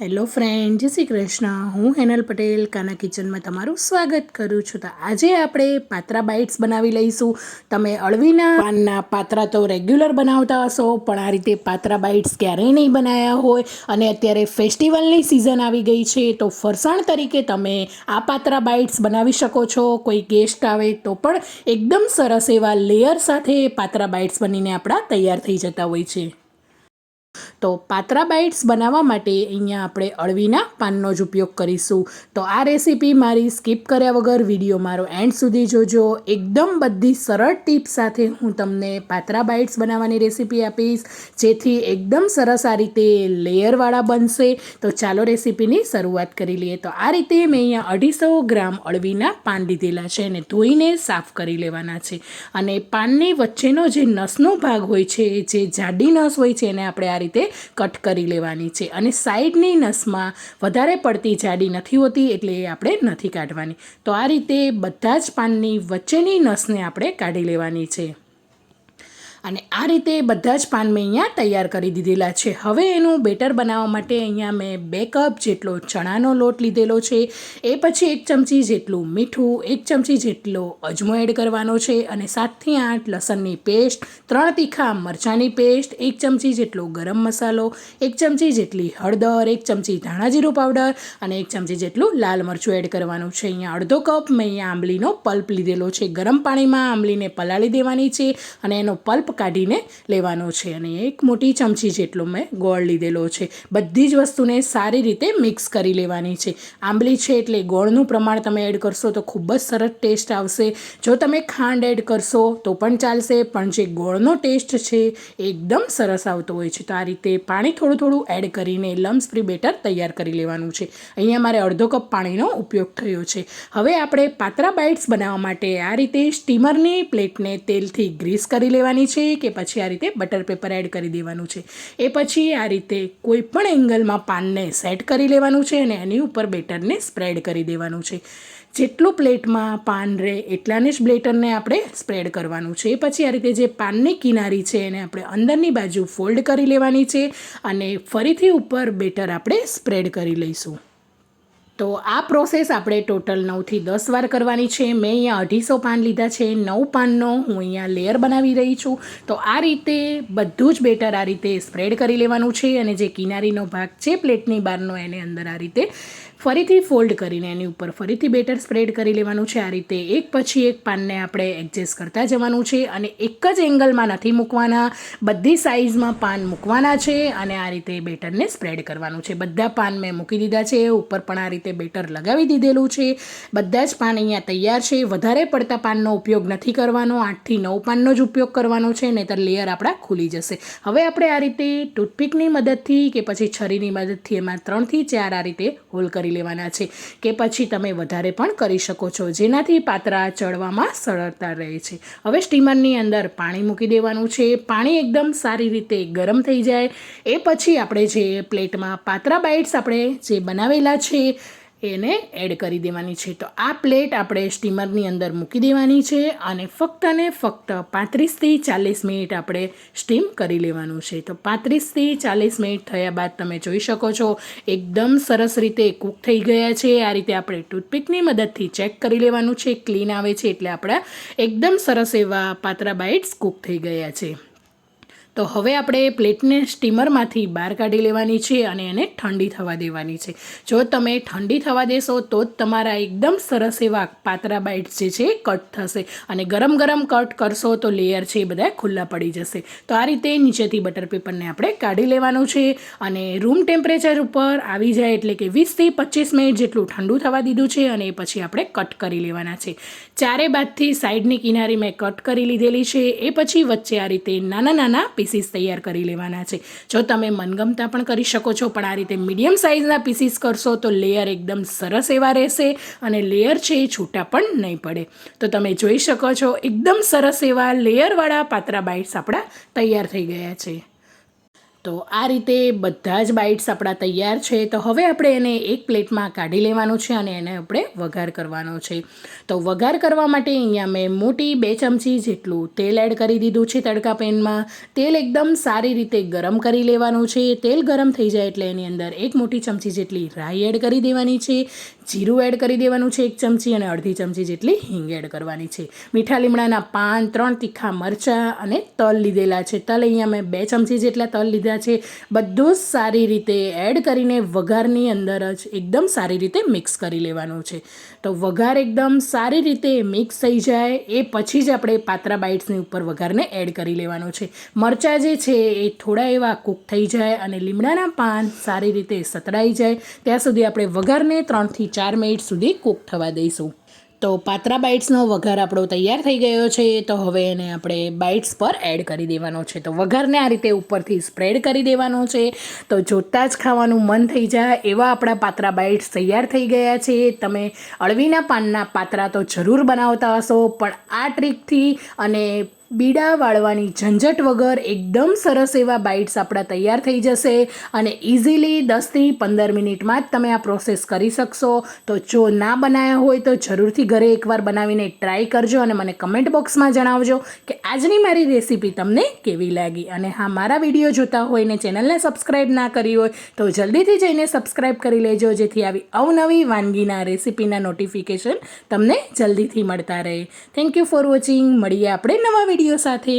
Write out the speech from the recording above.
Hello friend, જય શ્રી કૃષ્ણ. હું હેનલ પટેલ કાના કિચનમાં તમારું સ્વાગત કરું છું. તો આજે આપણે પાત્રા બાઇટ્સ બનાવી લઈશું. તમે અળવીના પાનના પાત્રા તો રેગ્યુલર બનાવતા હશો, પણ આ રીતે પાત્રા બાઇટ્સ ક્યારેય નહીં બનાવ્યા હોય અને અત્યારે ફેસ્ટિવલની સિઝન આવી ગઈ છે, તો ફરસાણ તરીકે તમે આ પાત્રા બાઇટ્સ બનાવી શકો છો. કોઈ ગેસ્ટ આવે તો પણ એકદમ સરસ એવા લેયર સાથે પાત્રા બાઇટ્સ બનીને આપણા તૈયાર થઈ જતા હોય છે. તો પાત્રા બાઇટ્સ બનાવવા માટે અહીંયા આપણે અળવીના પાનનો જ ઉપયોગ કરીશું. તો આ રેસીપી મારી સ્કીપ કર્યા વગર વિડીયો મારો એન્ડ સુધી જોજો. એકદમ બધી સરળ ટિપ્સ સાથે હું તમને પાત્રા બાઇટ્સ બનાવવાની રેસીપી આપીશ, જેથી એકદમ સરસ આ રીતે લેયરવાળા બનશે. તો ચાલો રેસીપીની શરૂઆત કરી લઈએ. તો આ રીતે મેં અહીંયા 250 ગ્રામ અળવીના પાન લીધેલા છે અને ધોઈને સાફ કરી લેવાના છે. અને પાનની વચ્ચેનો જે નસનો ભાગ હોય છે, જે જાડી નસ હોય છે, એને આપણે આ રીતે કટ કરી લેવાની છે. અને સાઈડની નસમાં વધારે પડતી જાડી નથી હોતી, એટલે એ આપણે નથી કાઢવાની. તો આ રીતે બધા જ પાનની વચ્ચેની નસને આપણે કાઢી લેવાની છે. અને આ રીતે બધા જ પાન મેં અહીંયા તૈયાર કરી દીધેલા છે. હવે એનું બેટર બનાવવા માટે અહીંયા મેં 2 કપ જેટલો ચણાનો લોટ લીધેલો છે. એ પછી 1 ચમચી જેટલું મીઠું, 1 ચમચી જેટલો અજમો એડ કરવાનો છે, અને 7 થી 8 લસણની પેસ્ટ, 3 તીખા મરચાંની પેસ્ટ, 1 ચમચી જેટલો ગરમ મસાલો, 1 ચમચી જેટલી હળદર, 1 ચમચી ધાણા જીરું પાવડર અને 1 ચમચી જેટલું લાલ મરચું એડ કરવાનું છે. અહીંયા અડધો કપ મેં અહીંયા આંબલીનો પલ્પ લીધેલો છે. ગરમ પાણીમાં આંબલીને પલાળી દેવાની છે અને એનો પલ્પ કાઢીને લેવાનો છે. અને 1 મોટી ચમચી જેટલો મેં ગોળ લીધેલો છે. બધી જ વસ્તુને સારી રીતે મિક્સ કરી લેવાની છે. આંબલી છે એટલે ગોળનું પ્રમાણ તમે એડ કરશો તો ખૂબ જ સરસ ટેસ્ટ આવશે. જો તમે ખાંડ એડ કરશો તો પણ ચાલશે, પણ જે ગોળનો ટેસ્ટ છે એ એકદમ સરસ આવતો હોય છે. તો આ રીતે પાણી થોડું થોડું એડ કરીને લમ્સ ફ્રી બેટર તૈયાર કરી લેવાનું છે. અહીંયા મારે અડધો કપ પાણીનો ઉપયોગ થયો છે. હવે આપણે પાત્રા બાઇટ્સ બનાવવા માટે આ રીતે સ્ટીમરની પ્લેટને તેલથી ગ્રીસ કરી લેવાની છે, કે પછી આ રીતે બટર પેપર એડ કરી દેવાનું છે. એ પછી આ રીતે કોઈ પણ એંગલમાં પાનને સેટ કરી લેવાનું છે અને એની ઉપર બેટરને સ્પ્રેડ કરી દેવાનું છે. જેટલું પ્લેટમાં પાન રહે એટલાને જ બેટરને આપણે સ્પ્રેડ કરવાનું છે. એ પછી આ રીતે જે પાનની કિનારી છે એને આપણે અંદરની બાજુ ફોલ્ડ કરી લેવાની છે અને ફરીથી ઉપર બેટર આપણે સ્પ્રેડ કરી લઈશું. તો આ પ્રોસેસ આપણે ટોટલ 9 થી 10 વાર કરવાની છે. મેં અહીંયા 250 પાન લીધા છે. 9 પાનનો હું અહીંયા લેયર બનાવી રહી છું. તો આ રીતે બધું જ બેટર આ રીતે સ્પ્રેડ કરી લેવાનું છે, અને જે કિનારીનો ભાગ છે પ્લેટની બહારનો, એને અંદર આ રીતે ફરીથી ફોલ્ડ કરીને એની ઉપર ફરીથી બેટર સ્પ્રેડ કરી લેવાનું છે. આ રીતે એક પછી એક પાનને આપણે એડજસ્ટ કરતા જવાનું છે, અને એક જ એંગલમાં નથી મૂકવાના, બધી સાઇઝમાં પાન મૂકવાના છે અને આ રીતે બેટરને સ્પ્રેડ કરવાનું છે. બધા પાન મેં મૂકી દીધા છે. ઉપર પણ આ રીતે બેટર લગાવી દીધેલું છે. બધા જ પાન અહીંયા તૈયાર છે. વધારે પડતા પાનનો ઉપયોગ નથી કરવાનો, 8 થી 9 પાનનો જ ઉપયોગ કરવાનો છે, નહીંતર લેયર આપણા ખુલી જશે. હવે આપણે આ રીતે ટૂથપીકની મદદથી કે પછી છરીની મદદથી એમાં 3 થી 4 આ રીતે હોલ કરી લેવાના છે, કે પછી તમે વધારે પણ કરી શકો છો, જેનાથી પાત્રા ચડવામાં સરળતા રહે છે. હવે સ્ટીમરની અંદર પાણી મૂકી દેવાનું છે. પાણી એકદમ સારી રીતે ગરમ થઈ જાય એ પછી આપણે જે પ્લેટમાં પાત્રા બાઇટ્સ આપણે જે બનાવેલા છે એને એડ કરી દેવાની છે. તો આ પ્લેટ આપણે સ્ટીમરની અંદર મૂકી દેવાની છે અને ફક્ત 35 થી 40 મિનિટ આપણે સ્ટીમ કરી લેવાનું છે. તો 35 થી 40 મિનિટ થયા બાદ તમે જોઈ શકો છો એકદમ સરસ રીતે કૂક થઈ ગયા છે. આ રીતે આપણે ટૂથપીકની મદદથી ચેક કરી લેવાનું છે. ક્લીન આવે છે એટલે આપણા એકદમ સરસ એવા પાત્રા બાઇટ્સ કૂક થઈ ગયા છે. તો હવે આપણે પ્લેટને સ્ટીમરમાંથી બહાર કાઢી લેવાની છે અને એને ઠંડી થવા દેવાની છે. જો તમે ઠંડી થવા દેશો તો જ તમારા એકદમ સરસ એવા પાત્રા બાઇટ્સ જે છે કટ થશે, અને ગરમ ગરમ કટ કરશો તો લેયર છે એ બધા ખુલ્લા પડી જશે. તો આ રીતે નીચેથી બટર પેપરને આપણે કાઢી લેવાનું છે અને રૂમ ટેમ્પરેચર ઉપર આવી જાય એટલે કે 20 થી 25 મિનિટ જેટલું ઠંડુ થવા દીધું છે, અને એ પછી આપણે કટ કરી લેવાના છે. ચારે બાજુથી સાઈડની કિનારી મેં કટ કરી લીધેલી છે. એ પછી વચ્ચે આ રીતે નાના નાના પીસીસ તૈયાર કરી લેવાના છે. જો તમે મનગમતા પણ કરી શકો છો, પણ આ રીતે મીડિયમ સાઇઝના પીસીસ કરશો તો લેયર એકદમ સરસ એવા રહેશે અને લેયર છે એ છૂટા પણ નહીં પડે. તો તમે જોઈ શકો છો એકદમ સરસ એવા લેયરવાળા પાત્રા બાઇટ્સ આપણા તૈયાર થઈ ગયા છે. તો આ રીતે બધા જ બાઇટ્સ આપણા તૈયાર છે. તો હવે આપણે એને એક પ્લેટમાં કાઢી લેવાનું છે અને એને આપણે વઘાર કરવાનો છે. તો વઘાર કરવા માટે અહીંયા મેં મોટી 2 ચમચી જેટલું તેલ એડ કરી દીધું છે તડકા પેનમાં. તેલ એકદમ સારી રીતે ગરમ કરી લેવાનું છે. તેલ ગરમ થઈ જાય એટલે એની અંદર 1 મોટી ચમચી જેટલી રાઈ એડ કરી દેવાની છે. જીરું એડ કરી દેવાનું છે 1 ચમચી અને અડધી ચમચી જેટલી હિંગ એડ કરવાની છે. મીઠા લીમડાના પાન, 3 તીખા મરચાં અને તલ લીધેલા છે. તલ અહીંયા મેં 2 ચમચી જેટલા તલ લીધા છે. બધું જ સારી રીતે એડ કરીને વઘારની અંદર જ એકદમ સારી રીતે મિક્સ કરી લેવાનું છે. તો વઘાર એકદમ સારી રીતે મિક્સ થઈ જાય એ પછી જ આપણે પાત્રા બાઇટ્સની ઉપર વઘારને એડ કરી લેવાનું છે. મરચાં જે છે એ થોડા એવા કૂક થઈ જાય અને લીમડાના પાન સારી રીતે સતળાઈ જાય ત્યાં સુધી આપણે વઘારને 3 થી 4 મિનિટ સુધી કૂક થવા દઈશું. તો પાત્રા બાઇટ્સનો વઘાર આપણો તૈયાર થઈ ગયો છે. તો હવે એને આપણે બાઇટ્સ પર એડ કરી દેવાનો છે. તો વઘારને આ રીતે ઉપરથી સ્પ્રેડ કરી દેવાનો છે. તો જોતાં જ ખાવાનું મન થઈ જાય એવા આપણા પાત્રા બાઇટ્સ તૈયાર થઈ ગયા છે. તમે અળવીના પાનના પાત્રા તો જરૂર બનાવતા હશો, પણ આ ટ્રીકથી અને બીડા વાળવાની ઝંઝટ વગર એકદમ સરસ એવા બાઇટ્સ આપણા તૈયાર થઈ જશે અને ઇઝીલી 10 થી 15 મિનિટમાં જ તમે આ પ્રોસેસ કરી શકશો. તો જો ના બનાવ્યા હોય તો જરૂરથી ઘરે એકવાર બનાવીને ટ્રાય કરજો અને મને કમેન્ટ બોક્સમાં જણાવજો કે આજની મારી રેસીપી તમને કેવી લાગી. અને હા, મારા વિડીયો જોતા હોય ને ચેનલને સબસ્ક્રાઈબ ના કરી હોય તો જલ્દીથી જઈને સબસ્ક્રાઈબ કરી લેજો, જેથી આવી અવનવી વાનગીના રેસીપીના નોટિફિકેશન તમને જલ્દીથી મળતા રહે. Thank you for watching. મળીએ આપણે નવા વિડીયો સાથે.